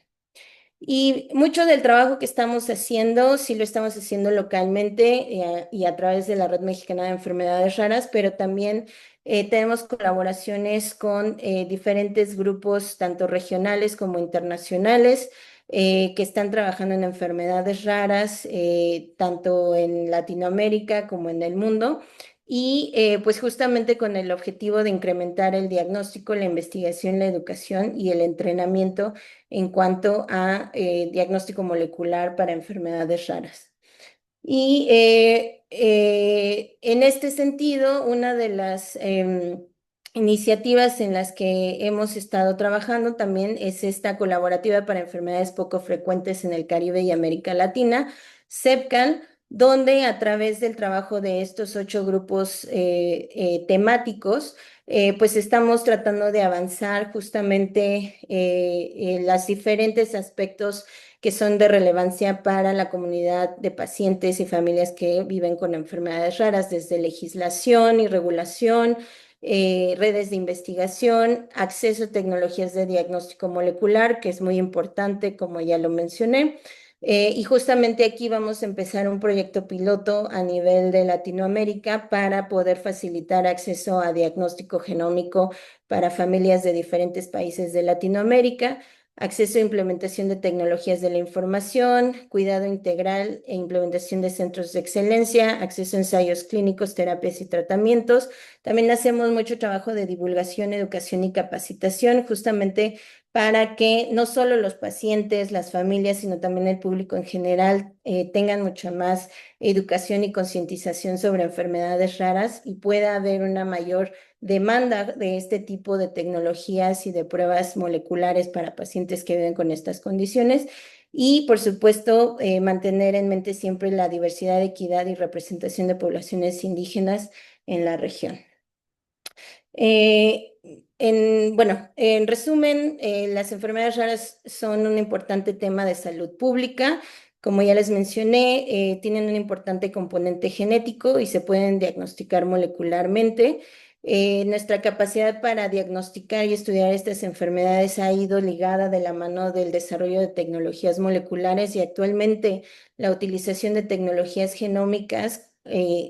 Y mucho del trabajo que estamos haciendo, sí lo estamos haciendo localmente y a través de la Red Mexicana de Enfermedades Raras, pero también tenemos colaboraciones con diferentes grupos, tanto regionales como internacionales, que están trabajando en enfermedades raras, tanto en Latinoamérica como en el mundo. Y pues justamente con el objetivo de incrementar el diagnóstico, la investigación, la educación y el entrenamiento en cuanto a diagnóstico molecular para enfermedades raras. Y en este sentido, una de las iniciativas en las que hemos estado trabajando también es esta colaborativa para enfermedades poco frecuentes en el Caribe y América Latina, CEPCAL, donde a través del trabajo de estos 8 grupos temáticos, pues estamos tratando de avanzar justamente en los diferentes aspectos que son de relevancia para la comunidad de pacientes y familias que viven con enfermedades raras, desde legislación y regulación, redes de investigación, acceso a tecnologías de diagnóstico molecular, que es muy importante, como ya lo mencioné. Y justamente aquí vamos a empezar un proyecto piloto a nivel de Latinoamérica para poder facilitar acceso a diagnóstico genómico para familias de diferentes países de Latinoamérica, acceso e implementación de tecnologías de la información, cuidado integral e implementación de centros de excelencia, acceso a ensayos clínicos, terapias y tratamientos. También hacemos mucho trabajo de divulgación, educación y capacitación, justamente para que no solo los pacientes, las familias, sino también el público en general tengan mucha más educación y concientización sobre enfermedades raras y pueda haber una mayor demanda de este tipo de tecnologías y de pruebas moleculares para pacientes que viven con estas condiciones. Y, por supuesto, mantener en mente siempre la diversidad, equidad y representación de poblaciones indígenas en la región. Eh, bueno, en resumen, las enfermedades raras son un importante tema de salud pública. Como ya les mencioné, tienen un importante componente genético y se pueden diagnosticar molecularmente. Nuestra capacidad para diagnosticar y estudiar estas enfermedades ha ido ligada de la mano del desarrollo de tecnologías moleculares y actualmente la utilización de tecnologías genómicas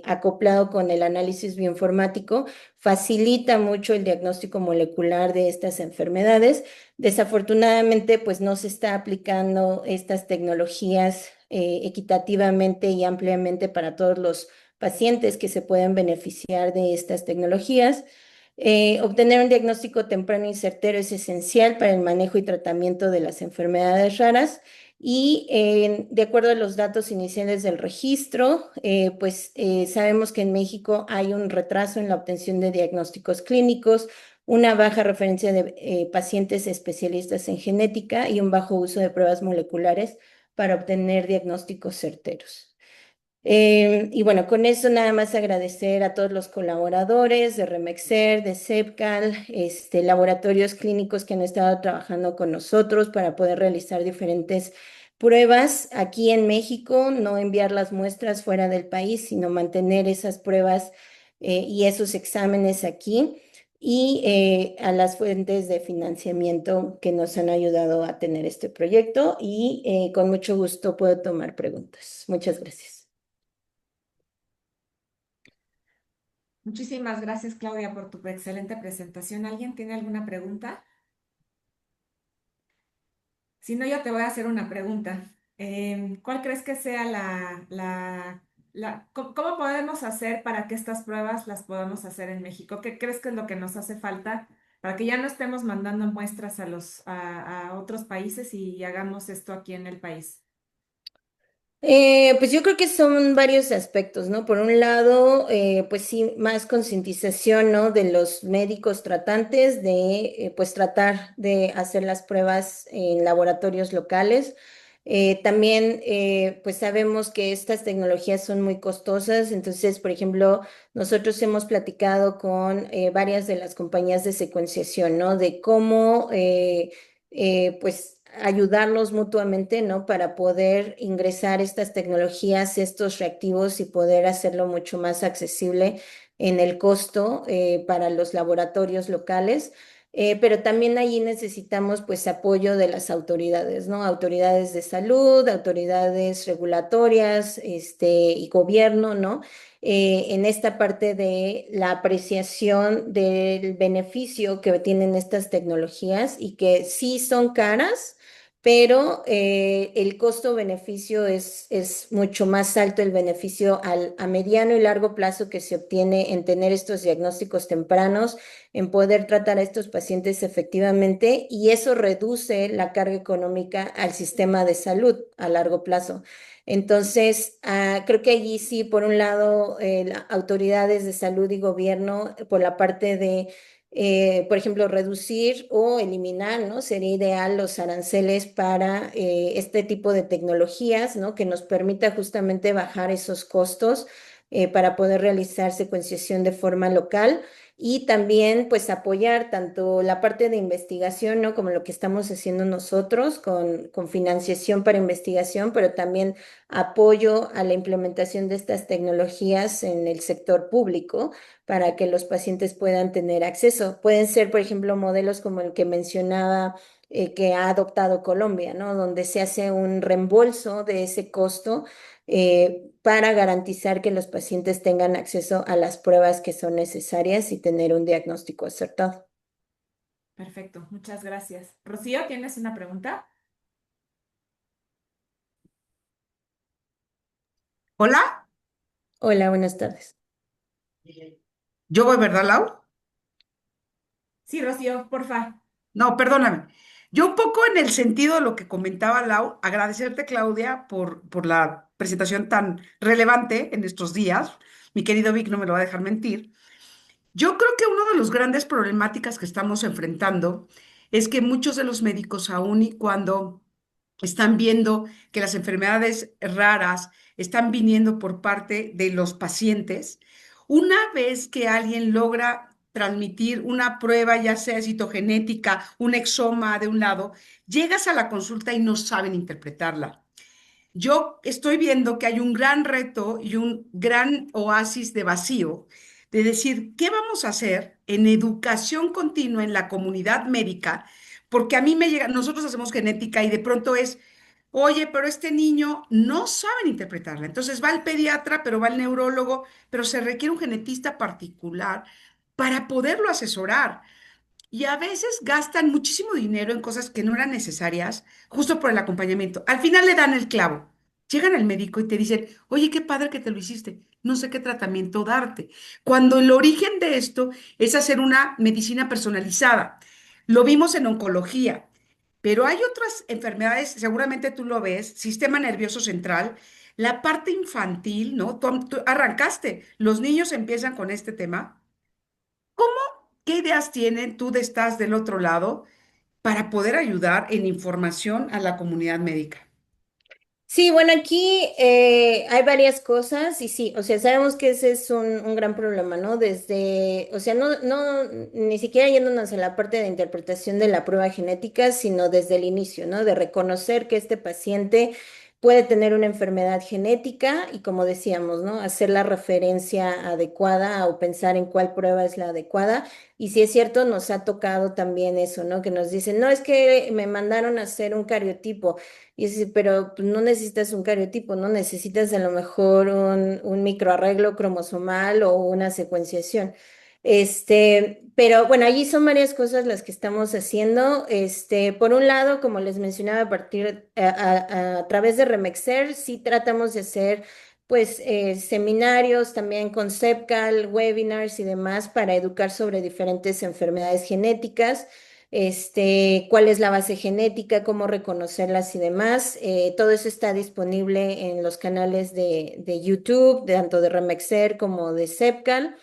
acoplado con el análisis bioinformático facilita mucho el diagnóstico molecular de estas enfermedades. Desafortunadamente, pues no se está aplicando estas tecnologías equitativamente y ampliamente para todos los pacientes que se pueden beneficiar de estas tecnologías. Obtener un diagnóstico temprano y certero es esencial para el manejo y tratamiento de las enfermedades raras. Y de acuerdo a los datos iniciales del registro, sabemos que en México hay un retraso en la obtención de diagnósticos clínicos, una baja referencia de pacientes especialistas en genética y un bajo uso de pruebas moleculares para obtener diagnósticos certeros. Y bueno, con eso nada más agradecer a todos los colaboradores de Remexer, de CEPCAL, laboratorios clínicos que han estado trabajando con nosotros para poder realizar diferentes pruebas aquí en México, no enviar las muestras fuera del país, sino mantener esas pruebas y esos exámenes aquí y a las fuentes de financiamiento que nos han ayudado a tener este proyecto y con mucho gusto puedo tomar preguntas. Muchas gracias. Muchísimas gracias, Claudia, por tu excelente presentación. ¿Alguien tiene alguna pregunta? Si no, yo te voy a hacer una pregunta. ¿Cuál crees que sea cómo podemos hacer para que estas pruebas las podamos hacer en México? ¿Qué crees que es lo que nos hace falta para que ya no estemos mandando muestras a otros países y hagamos esto aquí en el país? Pues yo creo que son varios aspectos, ¿no? Por un lado, pues sí, más concientización, ¿no? De los médicos tratantes de, pues tratar de hacer las pruebas en laboratorios locales. También, pues sabemos que estas tecnologías son muy costosas, entonces, por ejemplo, nosotros hemos platicado con varias de las compañías de secuenciación, ¿no? De cómo, pues ayudarnos mutuamente, ¿no? Para poder ingresar estas tecnologías, estos reactivos y poder hacerlo mucho más accesible en el costo para los laboratorios locales. Pero también allí necesitamos pues apoyo de las autoridades, ¿no? Autoridades de salud, autoridades regulatorias, y gobierno, ¿no? En esta parte de la apreciación del beneficio que tienen estas tecnologías y que sí son caras, pero el costo-beneficio es mucho más alto el beneficio a mediano y largo plazo que se obtiene en tener estos diagnósticos tempranos, en poder tratar a estos pacientes efectivamente y eso reduce la carga económica al sistema de salud a largo plazo. Entonces, creo que allí sí, por un lado, autoridades de salud y gobierno, por la parte de por ejemplo, reducir o eliminar, ¿no? Sería ideal los aranceles para este tipo de tecnologías, ¿no? Que nos permita justamente bajar esos costos para poder realizar secuenciación de forma local y también, pues, apoyar tanto la parte de investigación, ¿no? Como lo que estamos haciendo nosotros con financiación para investigación, pero también apoyo a la implementación de estas tecnologías en el sector público para que los pacientes puedan tener acceso. Pueden ser, por ejemplo, modelos como el que mencionaba que ha adoptado Colombia, ¿no? Donde se hace un reembolso de ese costo para garantizar que los pacientes tengan acceso a las pruebas que son necesarias y tener un diagnóstico acertado. Perfecto, muchas gracias. Rocío, ¿tienes una pregunta? Hola, Hola, buenas tardes. yo voy, ¿verdad, Lau? Sí, Rocío, porfa. No, perdóname. Yo un poco en el sentido de lo que comentaba Lau, agradecerte, Claudia, por la presentación tan relevante en estos días. Mi querido Vic no me lo va a dejar mentir. Yo creo que una de las grandes problemáticas que estamos enfrentando es que muchos de los médicos, aun y cuando están viendo que las enfermedades raras están viniendo por parte de los pacientes, una vez que alguien logra transmitir una prueba, ya sea citogenética, un exoma de un lado, llegas a la consulta y no saben interpretarla. Yo estoy viendo que hay un gran reto y un gran oasis de vacío de decir, ¿qué vamos a hacer en educación continua en la comunidad médica? Porque a mí me llega, nosotros hacemos genética y de pronto es, oye, pero este niño no saben interpretarla. Entonces va el pediatra, pero va el neurólogo, pero se requiere un genetista particular para poderlo asesorar. Y a veces gastan muchísimo dinero en cosas que no eran necesarias, justo por el acompañamiento. Al final le dan el clavo. Llegan al médico y te dicen, oye, qué padre que te lo hiciste. No sé qué tratamiento darte. Cuando el origen de esto es hacer una medicina personalizada. Lo vimos en oncología, pero hay otras enfermedades, seguramente tú lo ves, sistema nervioso central, la parte infantil, ¿no? Tú arrancaste, los niños empiezan con este tema. ¿Qué ideas tienen tú de estás del otro lado para poder ayudar en información a la comunidad médica? Sí, bueno, aquí hay varias cosas y sí, o sea, sabemos que ese es un gran problema, ¿no? Desde, o sea, ni siquiera yéndonos a la parte de interpretación de la prueba genética, sino desde el inicio, ¿no? De reconocer que este paciente puede tener una enfermedad genética y como decíamos, ¿no? Hacer la referencia adecuada o pensar en cuál prueba es la adecuada. Y si es cierto, nos ha tocado también eso, ¿no? Que nos dicen, no, es que me mandaron a hacer un cariotipo. Y es decir, pero pues, no necesitas un cariotipo, ¿no? Necesitas a lo mejor un microarreglo cromosomal o una secuenciación. Pero bueno, allí son varias cosas las que estamos haciendo. Por un lado, como les mencionaba, a través de Remexer, sí tratamos de hacer pues seminarios también con CEPCAL, webinars y demás para educar sobre diferentes enfermedades genéticas, cuál es la base genética, cómo reconocerlas y demás. Todo eso está disponible en los canales de YouTube, tanto de Remexer como de CEPCAL.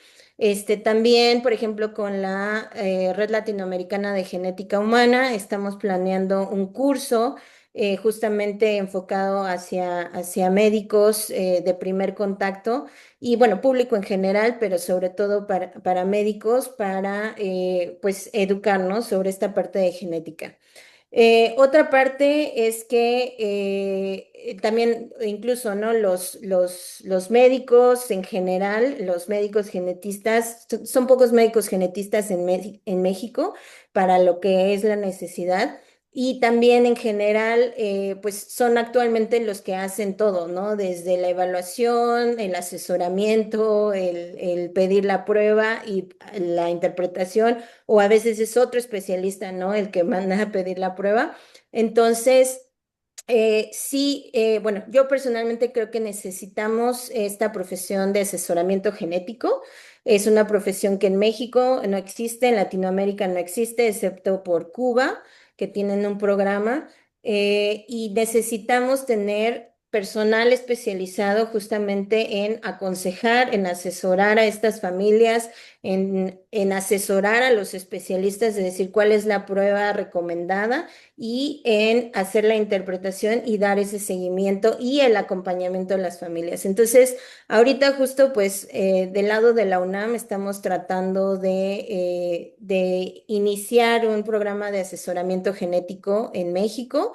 También, por ejemplo, con la Red Latinoamericana de Genética Humana, estamos planeando un curso justamente enfocado hacia médicos de primer contacto y, bueno, público en general, pero sobre todo para médicos, para pues educarnos sobre esta parte de genética. Otra parte es que también incluso, ¿no? Los médicos en general, los médicos genetistas, son pocos médicos genetistas en México para lo que es la necesidad. Y también en general, pues son actualmente los que hacen todo, ¿no? Desde la evaluación, el asesoramiento, el pedir la prueba y la interpretación o a veces es otro especialista, ¿no? El que manda a pedir la prueba. Entonces, sí, bueno, yo personalmente creo que necesitamos esta profesión de asesoramiento genético. Es una profesión que en México no existe, en Latinoamérica no existe, excepto por Cuba, que tienen un programa, y necesitamos tener personal especializado justamente en aconsejar, en asesorar a estas familias, en asesorar a los especialistas, es decir, cuál es la prueba recomendada y en hacer la interpretación y dar ese seguimiento y el acompañamiento a las familias. Entonces, ahorita justo pues del lado de la UNAM estamos tratando de iniciar un programa de asesoramiento genético en México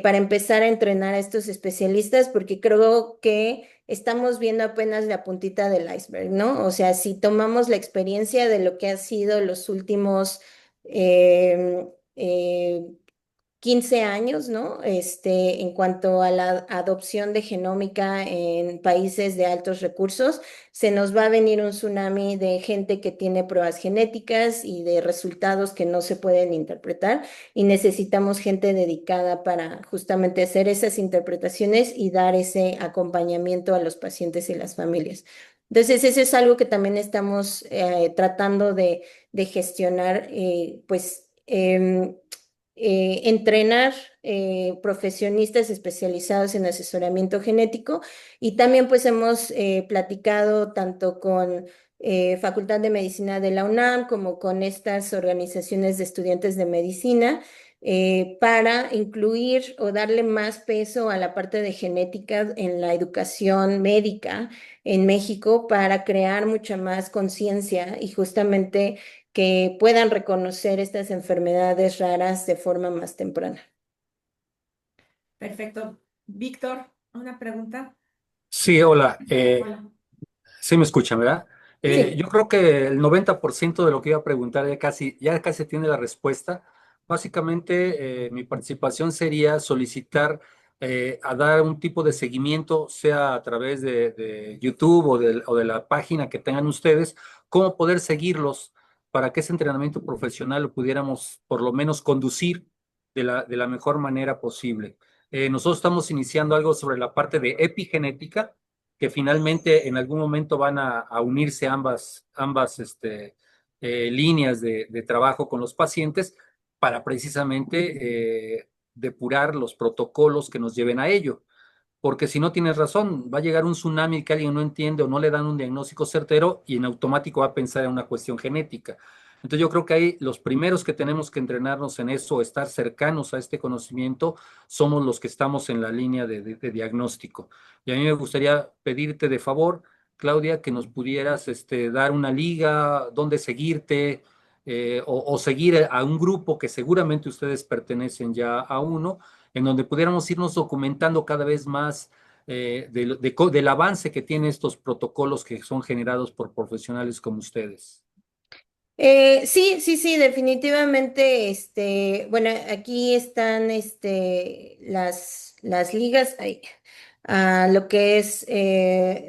para empezar a entrenar a estos especialistas porque creo que estamos viendo apenas la puntita del iceberg, ¿no? O sea, si tomamos la experiencia de lo que ha sido los últimos eh, eh, 15 años, ¿no? En cuanto a la adopción de genómica en países de altos recursos, se nos va a venir un tsunami de gente que tiene pruebas genéticas y de resultados que no se pueden interpretar y necesitamos gente dedicada para justamente hacer esas interpretaciones y dar ese acompañamiento a los pacientes y las familias. Entonces, eso es algo que también estamos tratando de gestionar, pues entrenar profesionistas especializados en asesoramiento genético y también pues hemos platicado tanto con Facultad de Medicina de la UNAM como con estas organizaciones de estudiantes de medicina para incluir o darle más peso a la parte de genética en la educación médica en México para crear mucha más conciencia y justamente que puedan reconocer estas enfermedades raras de forma más temprana. Perfecto. Víctor, una pregunta. Sí, hola. Hola. Sí me escuchan, ¿verdad? Sí. Yo creo que el 90% de lo que iba a preguntar ya casi tiene la respuesta. Básicamente, mi participación sería solicitar a dar un tipo de seguimiento, sea a través de YouTube o de la página que tengan ustedes, cómo poder seguirlos para que ese entrenamiento profesional lo pudiéramos por lo menos conducir de la mejor manera posible. Nosotros estamos iniciando algo sobre la parte de epigenética que finalmente en algún momento van a unirse ambas líneas de trabajo con los pacientes para precisamente depurar los protocolos que nos lleven a ello. Porque si no tienes razón, va a llegar un tsunami que alguien no entiende o no le dan un diagnóstico certero y en automático va a pensar en una cuestión genética. Entonces yo creo que ahí los primeros que tenemos que entrenarnos en eso, estar cercanos a este conocimiento, somos los que estamos en la línea de diagnóstico. Y a mí me gustaría pedirte de favor, Claudia, que nos pudieras dar una liga, dónde seguirte, o seguir a un grupo que seguramente ustedes pertenecen ya a uno, en donde pudiéramos irnos documentando cada vez más del avance que tienen estos protocolos que son generados por profesionales como ustedes. Sí, sí, sí, definitivamente, bueno, aquí están, las ligas, lo que es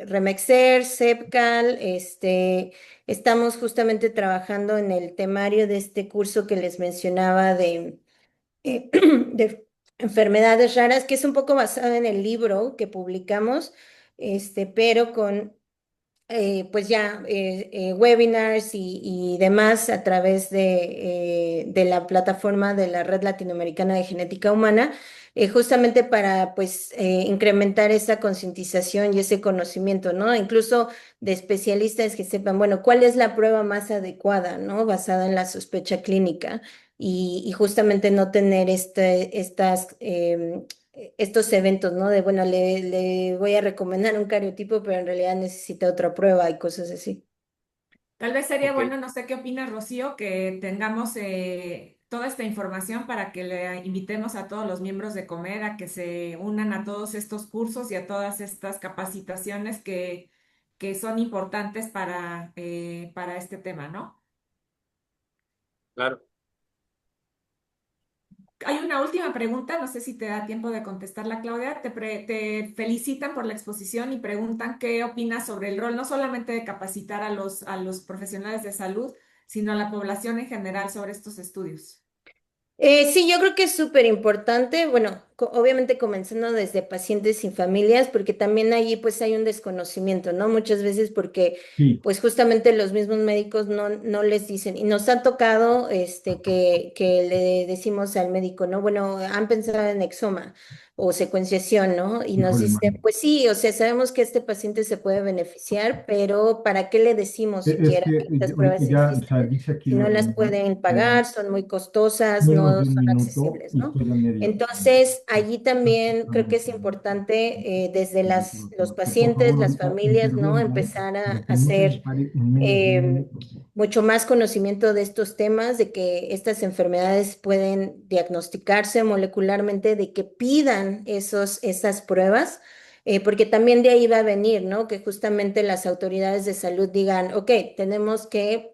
Remexer, Sepcal, estamos justamente trabajando en el temario de este curso que les mencionaba de enfermedades raras, que es un poco basado en el libro que publicamos, pero con pues ya webinars y demás a través de la plataforma de la Red Latinoamericana de Genética Humana, justamente para pues incrementar esa concientización y ese conocimiento, ¿no? Incluso de especialistas que sepan, bueno, cuál es la prueba más adecuada, ¿no? Basada en la sospecha clínica y justamente no tener estos eventos, ¿no? De, bueno, le voy a recomendar un cariotipo, pero en realidad necesita otra prueba y cosas así. Tal vez sería Ok. bueno, no sé qué opinas, Rocío, que tengamos toda esta información para que le invitemos a todos los miembros de Comer a que se unan a todos estos cursos y a todas estas capacitaciones que son importantes para este tema, ¿no? Claro. Hay una última pregunta, no sé si te da tiempo de contestarla, Claudia. Te felicitan por la exposición y preguntan qué opinas sobre el rol, no solamente de capacitar a los profesionales de salud, sino a la población en general sobre estos estudios. Sí, yo creo que es súper importante, bueno, obviamente comenzando desde pacientes y familias, porque también allí pues hay un desconocimiento, ¿no? Muchas veces porque Sí, pues justamente los mismos médicos no les dicen, y nos ha tocado que le decimos al médico, ¿no? Bueno, han pensado en exoma o secuenciación, ¿no? Y nos híjole, dice, mano. pues sí, o sea, sabemos que este paciente se puede beneficiar, pero ¿para qué le decimos Es siquiera que que estas ahorita pruebas ya, o sea, existen? dice aquí Si no las pueden pagar, son muy costosas, menos no de un son minuto accesibles, y ¿no? estoy a medio. Entonces, allí también creo que es importante desde los Por pacientes, favor, las familias, ¿no? intervenga, Empezar a pero que no se hacer dispare en menos de un eh, minuto. mucho más conocimiento de estos temas, de que estas enfermedades pueden diagnosticarse molecularmente, de que pidan esas pruebas, porque también de ahí va a venir, ¿no? Que justamente las autoridades de salud digan, ok, tenemos que